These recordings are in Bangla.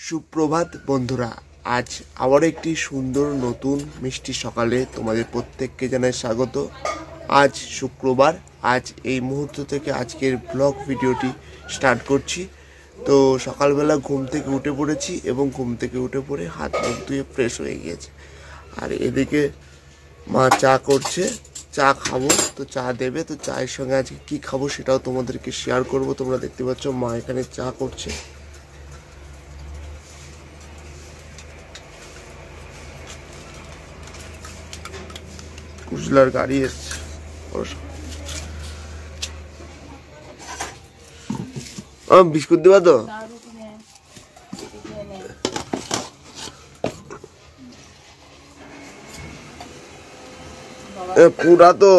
সুপ্রভাত বন্ধুরা, আজ আবার একটি সুন্দর নতুন মিষ্টি সকালে তোমাদের প্রত্যেককে জানাই স্বাগত। আজ শুক্রবার, আজ এই মুহূর্ত থেকে আজকের ব্লগ ভিডিওটি স্টার্ট করছি। তো সকালবেলা ঘুম থেকে উঠে পড়েছি এবং ঘুম থেকে উঠে পড়ে হাত মুখ ধুয়ে ফ্রেশ হয়ে গিয়েছে। আর এদিকে মা চা করছে, চা খাবো, তো চা দেবে। তো চায়ের সঙ্গে আজকে কী খাবো সেটাও তোমাদেরকে শেয়ার করব। তোমরা দেখতে পাচ্ছ মা এখানে চা করছে। কুশলার গাড়ি এসছে, বিস্কুট দেবা তো? পুরা তো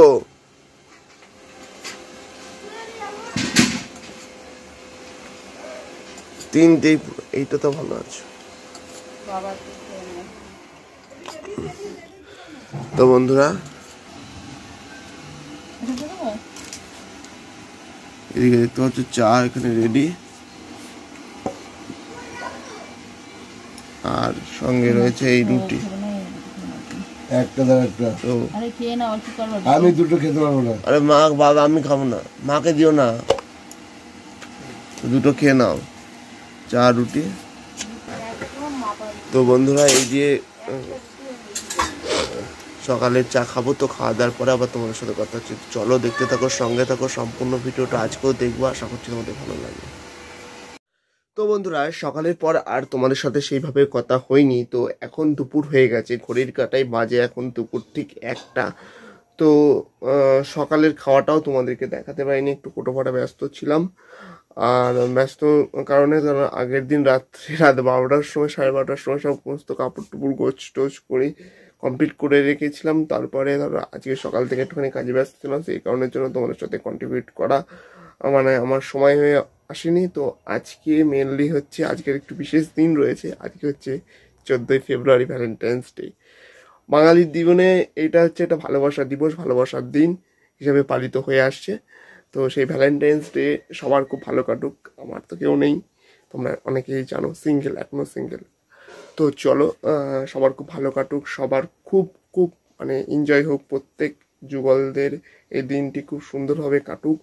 তিনটেই, এইটা তো ভালো আছে। তো বন্ধুরা, এদিকে দেখতে পাচ্ছ চা এখানে রেডি, আর সঙ্গে রয়েছে এই রুটি। আমি দুটো খেতে পারবো না। আরে মা, বাবা আমি খাবো না, মাকে দিও না, দুটো খেয়ে নাও, চা রুটি। তো বন্ধুরা, এই যে সকালের চা খাবো, তো খাওয়া দাওয়ার পরে আবার তোমাদের সাথে কথা হচ্ছে। চলো দেখতে থাকো, সঙ্গে থাকো, সম্পূর্ণ ভিডিওটা আজকেও দেখবো, আশা করছি তোমাদের ভালো লাগবে। তো বন্ধুরা, সকালের পর আর তোমাদের সাথে সেইভাবে কথা হয়নি। তো এখন দুপুর হয়ে গেছে, ঘড়ির কাঁটায় বাজে এখন দুপুর ঠিক 1টা। তো সকালের খাওয়াটাও তোমাদেরকে দেখাতে পারিনি, একটু কোটোফাটা ব্যস্ত ছিলাম। আর ব্যস্ত কারণে ধরো আগের দিন রাত 12টার সময়, 12:30টার সময় সমস্ত কাপড় টুপুর গোছ টোছ করে কমপ্লিট করে রেখেছিলাম। তারপরে ধরো আজকে সকাল থেকে একটুখানি কাজে ব্যস্ত ছিলাম, সেই কারণের জন্য তোমাদের সাথে কন্ট্রিবিউট করা মানে আমার সময় হয়ে আসেনি। তো আজকে মেনলি হচ্ছে, আজকের একটু বিশেষ দিন রয়েছে। আজকে হচ্ছে 14ই ফেব্রুয়ারি, ভ্যালেন্টাইন্স ডে। বাঙালির জীবনে এটা হচ্ছে একটা ভালোবাসার দিবস, ভালোবাসার দিন হিসেবে পালিত হয়ে আসছে। তো সেই ভ্যালেন্টাইন্স ডে সবার খুব ভালো কাটুক। আমার তো কেউ নেই, তোমরা অনেকেই জানো, সিঙ্গেল, এখনো সিঙ্গেল। তো চলো, সবার খুব ভালো কাটুক, সবার খুব খুব মানে এনজয় হোক, প্রত্যেক যুগলদের এই দিনটি খুব সুন্দরভাবে কাটুক।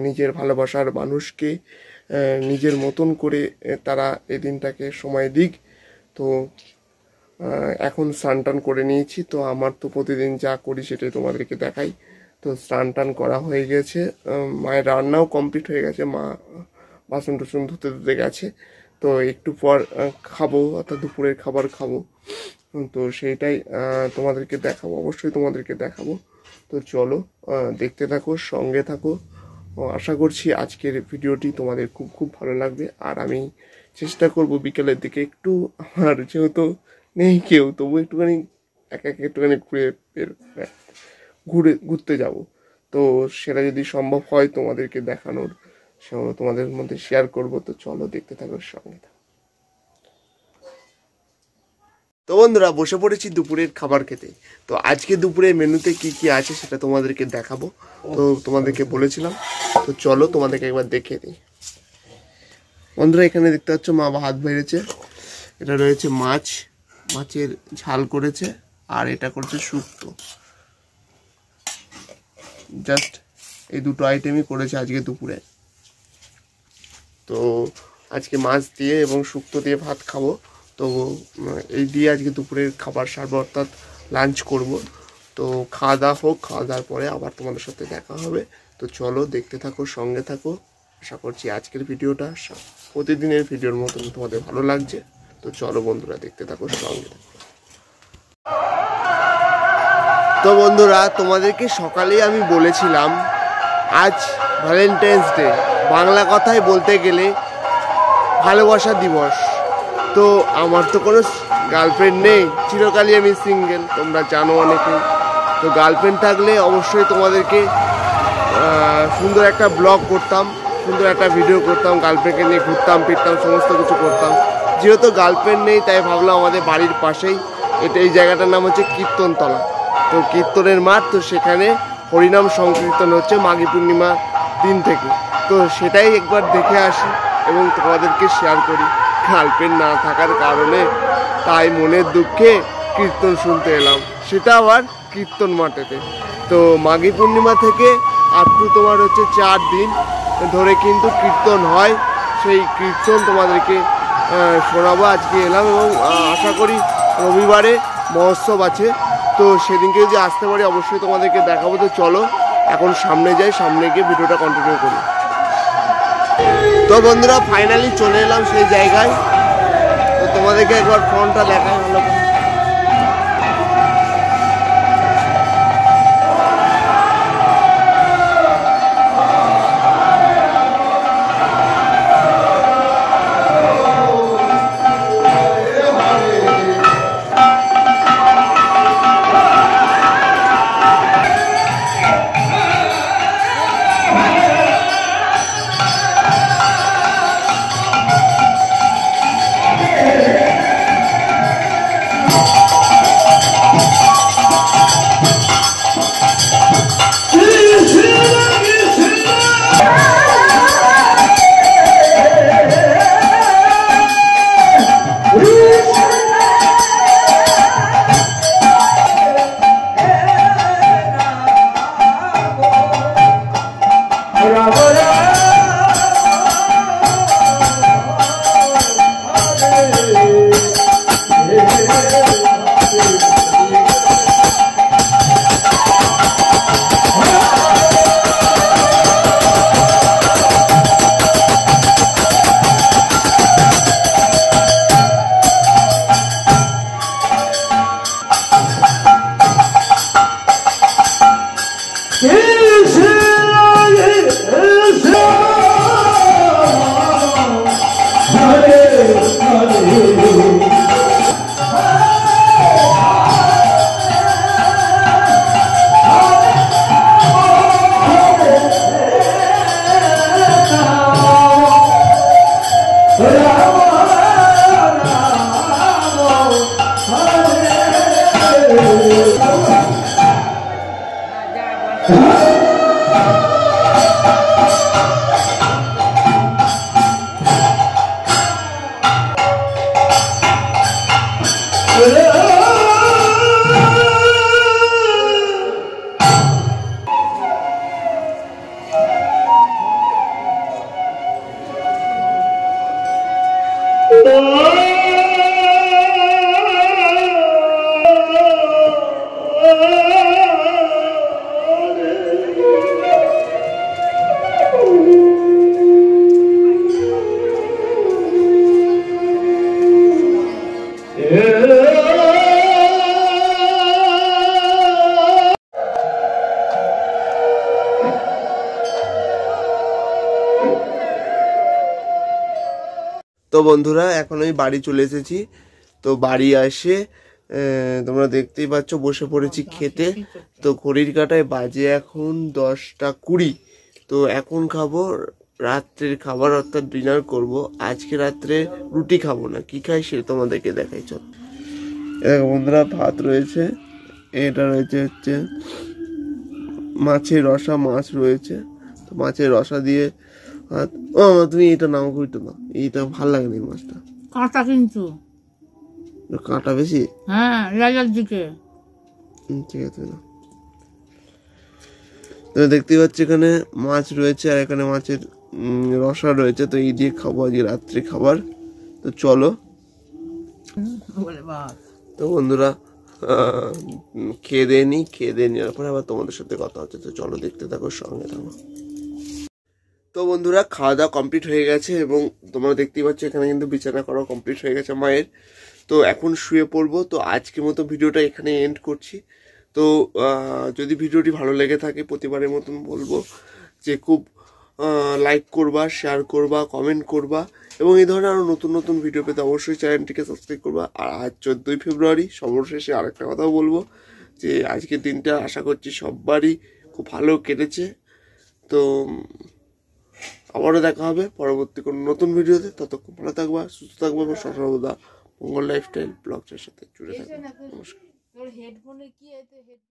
নিজের ভালোবাসার মানুষকে নিজের মতন করে তারা এই দিনটাকে সময় দিক। তো এখন স্নান টান করে নিয়েছি। তো আমার তো প্রতিদিন যা করি সেটাই তোমাদেরকে দেখাই। তো স্নান টান করা হয়ে গেছে, মায়ের রান্নাও কমপ্লিট হয়ে গেছে, মা বাসন টুসন ধুতে ধুতে গেছে। তো একটু পর খাবো, অর্থাৎ দুপুরের খাবার খাবো। তো সেইটাই তোমাদেরকে দেখাবো, অবশ্যই তোমাদেরকে দেখাবো। তো চলো দেখতে থাকো, সঙ্গে থাকো। আশা করছি আজকের ভিডিওটি তোমাদের খুব খুব ভালো লাগবে। আর আমি চেষ্টা করব বিকেলের দিকে একটু, আমার যেহেতু নেই কেউ, তবু একটুখানি একা একা একটুখানি ঘুরতে যাব। তো সেটা যদি সম্ভব হয় তোমাদেরকে দেখানোর, তোমাদের মধ্যে শেয়ার করব। তো চলো দেখতে থাকো, সঙ্গে থাকো। তো বন্ধুরা, বসে পড়েছি দুপুরের খাবার খেতে। তো আজকে দুপুরে মেনুতে কি কি আছে সেটা তোমাদেরকে দেখাবো। তো তোমাদেরকে বলেছিলাম, তো চলো তোমাদেরকে একবার দেখে দিই। বন্ধুরা, এখানে দেখতে পাচ্ছ মা ভাত বেড়েছে, এটা রয়েছে মাছ, মাছের ঝাল করেছে, আর এটা করছে শুক্তো। জাস্ট এই দুটো আইটেমই করেছে আজকে দুপুরে। তো আজকে মাছ দিয়ে এবং শুক্তো দিয়ে ভাত খাবো। তো এই দিয়ে আজকে দুপুরের খাবার সারবো, অর্থাৎ লাঞ্চ করব। তো খাওয়া দাওয়া হোক, খাওয়া দাওয়ার পরে আবার তোমাদের সাথে দেখা হবে। তো চলো দেখতে থাকো, সঙ্গে থাকো। আশা করছি আজকের ভিডিওটা প্রতিদিনের ভিডিওর মতন তোমাদের ভালো লাগছে। তো চলো বন্ধুরা, দেখতে থাকো, সঙ্গে থাকো। তো বন্ধুরা, তোমাদেরকে সকালেই আমি বলেছিলাম আজ ভ্যালেন্টাইন্স ডে, বাংলা কথায় বলতে গেলে ভালোবাসা দিবস। তো আমার তো কোনো গার্লফ্রেন্ড নেই, চিরকালই আমি সিঙ্গেল, তোমরা জানো অনেকেই। তো গার্লফ্রেন্ড থাকলে অবশ্যই তোমাদেরকে সুন্দর একটা ব্লগ করতাম, সুন্দর একটা ভিডিও করতাম, গার্লফ্রেন্ডকে নিয়ে ঘুরতাম ফিরতাম, সমস্ত কিছু করতাম। যেহেতু গার্লফ্রেন্ড নেই, তাই ভাবলাম আমাদের বাড়ির পাশেই এই জায়গাটার নাম হচ্ছে কীর্তনতলা। তো কীর্তনের মাঠ, তো সেখানে হরিনাম সংকীর্তন হচ্ছে মাঘী পূর্ণিমা দিন থেকে। তো সেটাই একবার দেখে আসি এবং তোমাদেরকে শেয়ার করি গার্লফ্রেন্ড না থাকার কারণে তাই মনের দুঃখে কীর্তন শুনতে এলাম, সেটা আবার কীর্তন মাঠেতে। তো মাঘী পূর্ণিমা থেকে আপ টু তোমার হচ্ছে 4 দিন ধরে কিন্তু কীর্তন হয়। সেই কীর্তন তোমাদেরকে শোনাবো। আজকে এলাম এবং আশা করি রবিবারে মহোৎসব আছে, তো সেদিনকে যদি আসতে পারি অবশ্যই তোমাদেরকে দেখাবো। তো চলো এখন সামনে যাই, সামনে গিয়ে ভিডিওটা কন্টিনিউ করি। তো বন্ধুরা ফাইনালি চলে এলাম সেই জায়গায়। তো তোমাদেরকে একবার ফোনটা দেখাই ভালো করে। তো বন্ধুরা এখন আমি বাড়ি চলে এসেছি। তো বাড়ি আসে তোমরা দেখতেই পাচ্ছ বসে পড়েছি খেতে। তো ঘড়ির কাঁটায় বাজে এখন 10টা 20। তো এখন খাবো রাত্রের খাবার, অর্থাৎ ডিনার করব। আজকে রাত্রে রুটি খাবো না, কি খাই সে তোমাদেরকে দেখাই। চল বন্ধুরা, ভাত রয়েছে, এটা রয়েছে হচ্ছে মাছের রসা, মাছ রয়েছে। তো মাছের রসা দিয়ে ভাত। ও তুমি এটা নাও, কইতো না, এইটা ভাল লাগে না, এই মাছটা কাঁটা কিন্তু কাঁটা বেশি। হ্যাঁ লালার দিকে। ঠিক আছে না, তুমি দেখতে পাচ্ছ এখানে মাছ রয়েছে আর এখানে মাছের রসা রয়েছে। তো এই দিয়ে খাবো আজকে রাত্রে খাবার। তো চলো। তো বন্ধুরা খেয়ে দিয়ে নিই, খেয়ে দিয়ে নেওয়ার পরে আবার তোমাদের সাথে কথা হচ্ছে। তো চলো দেখতে থাকো, সঙ্গে থাকো। তো বন্ধুরা খাওয়া দাওয়া কমপ্লিট হয়ে গেছে এবং তোমরা দেখতেই পাচ্ছ এখানে কিন্তু বিছানা করা কমপ্লিট হয়ে গেছে মায়ের। তো এখন শুয়ে পড়বো। তো আজকের মতো ভিডিওটা এখানে এন্ড করছি। তো যদি ভিডিওটি ভালো লেগে থাকে প্রতিবারের মতন বলবো যে খুব লাইক করবা, শেয়ার করবা, কমেন্ট করবা এবং এই ধরনের আরও নতুন নতুন ভিডিও পেতে অবশ্যই চ্যানেলটিকে সাবস্ক্রাইব করবা। আর আজ 14ই ফেব্রুয়ারি, সর্বশেষে আরেকটা কথাও বলবো যে আজকের দিনটা আশা করছি সবারই খুব ভালো কেটেছে। তো আবারও দেখা হবে পরবর্তী কোনো নতুন ভিডিওতে। ততক্ষণ ভালো থাকবা, সুস্থ থাকবা এবং সর্বদা মঙ্গল লাইফস্টাইল ব্লগসের সাথে জুড়ে থাকবা। নমস্কার।